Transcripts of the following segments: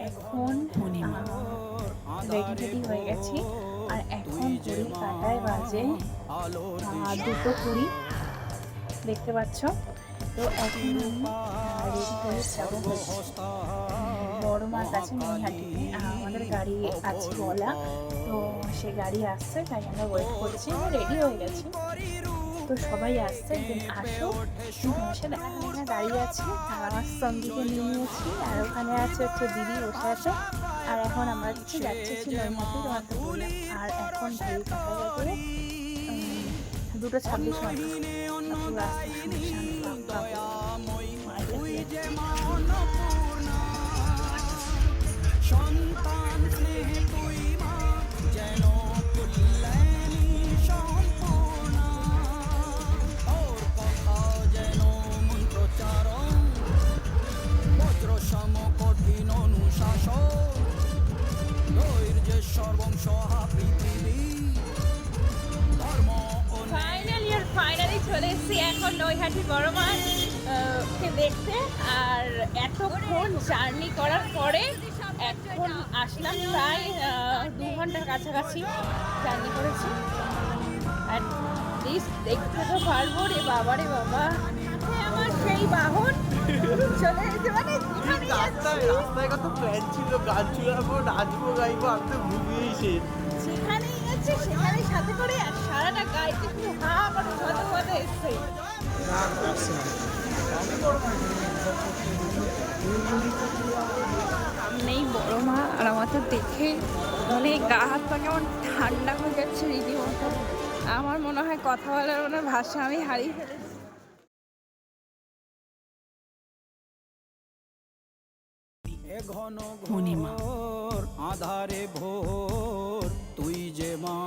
এখন রেডি হয়ে গেছি আর এখন ঘড়ির কাঁটায় বাজে 2:20 দেখতে পাচ্ছ। তো এখন আমি রেডি হয়ে যাবো বড় মার কাছে নৈহাটিতে। আমাদের গাড়ি আছে বলা, তো সে গাড়ি আসছে তাই আমরা ওয়েট করছি। রেডি হয়ে গেছি, তো সবাই আসছে, একদিন আসো তোমার সাথে এখানে দাঁড়িয়ে আছি। আর আমার সঙ্গীকে নিয়ে নিয়েছি, আর ওখানে আছে হচ্ছে দিদি বসে আছে। আর এখন আমরা যাচ্ছি নৈহাটি, তোমার তো বললাম। আর এখন ঘড়ি কাটা যাবে 2:26 সন্তান স্নেহে তুই মা যেন কল্যাণী সম্পূর্ণা, ওর কথা যেন মন্ত্রচারণ, বজ্র সম কঠিন অনুশাসন, ধৈর্যের সর্বং সহা পৃথিবী ধর্ম। ফাইনালি চলে এসেছি এখন নৈহাটি বড় মাছ কে দেখতে। আর এতক্ষণ জার্নি করার পরে এখন আসলাম, প্রায় 2 ঘন্টার কাছাকাছি জার্নি করেছি। আর দেখতে তো পারবো রে বাবা রে বাবা, আমার সেই বাহন চলে এসেছে। মানে রাস্তায় কত প্ল্যান ছিল, গান চুলাবো, নাচবো, গাইবো, আমি তো ঘুমিয়েছি। সেখানেই যাচ্ছে, সেখানেই সাথে করে আর সারাটা গাইতে শুধু হা করে সাথে এসছে। নেই বড় মা, আর আমার তো দেখে মানে গা হাত পা কেমন ঠান্ডা হয়ে যাচ্ছে রীতিমতো। আমার মনে হয় কথা বলার মনে ভাষা আমি হারিয়ে ফেলেছি। ঘন ঘোর আধারে ভোর তুই যে মা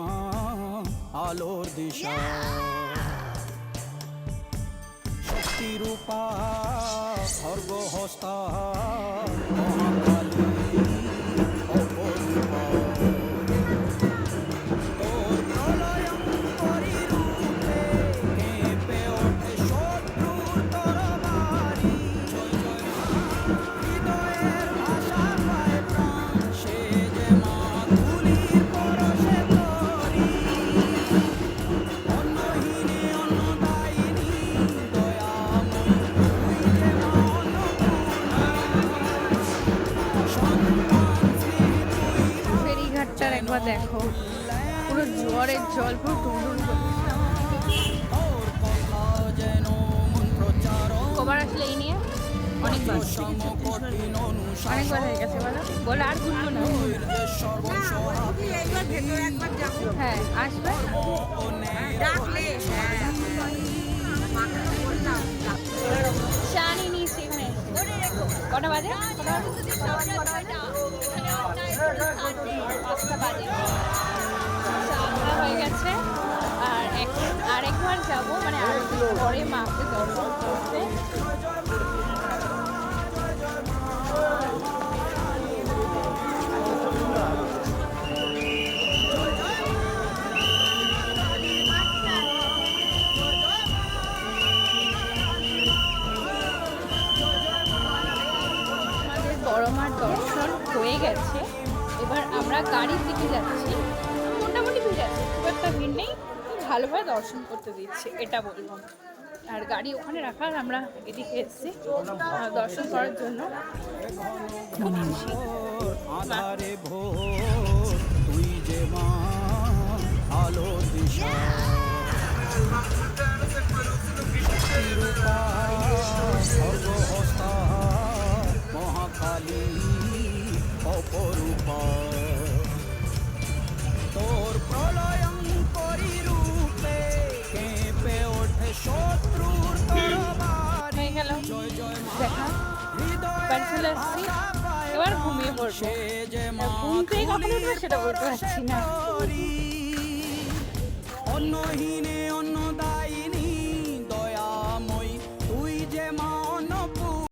আলোর দিশা, শক্তি রূপা খর্গ হস্তা মহাকালী অপরূপা, তোর প্রলয়ঙ্করী রূপে কেঁপে ওঠে শত্রুর তরবারি, হৃদয়ের ভাষা পায় প্রাণ সে যে মা তুলির পরশে তরি, অন্নহীনে অন্নদায়িনী দয়াময়ী তুই যে মা অন্নপূর্ণা, সন্তান স্নেহে তুই মা ফেরিঘাটটার একবার দেখো, পুরো জোয়ারের জল পুরো টুনটুন করছে। ওর কথা যেন মন্ত্রচারণ, কবার আসলে এই নিয়ে অনেকবার কঠিন অনেকবার হয়ে গেছে বলো বলে আর ঘুরবো না। ধৈর্যের সর্বং সহা হ্যাঁ আসবে চা নিয়ে নিয়েছি এখানে। কটা বাজে? 5টা বাজে। চা খাওয়া হয়ে গেছে। আর আরেকবার যাবো, মানে আরতির পরে মাকে দর্শন করতে। বড় মার দর্শন হয়ে গেছে, এবার আমরা গাড়ির দিকে যাচ্ছি। মোটামুটি ভিড় আছে, খুব একটা ভিড় নেই, ভালোভাবে দর্শন করতে দিচ্ছে এটা বলবো। আর গাড়ি ওখানে রাখা, আর আমরা এদিকে এসেছি দর্শন করার জন্য। আধারে ভোর তুই যে মা আলোর দিশা, রূপা সর্বহস্তা মহাকালী অপরূপা, তোর প্রলয়ঙ্করী রূপে কেঁপে ওঠে শত্রুর তরবারি, হয়ে গেল জয় জয় মা দেখা, বাড়ি চলে আসছি। এবার ঘুমিয়ে পড়বো। ঘুম থেকে কখন উঠবো সেটা বলতে পারছি না। অন্নহীনে অন্ন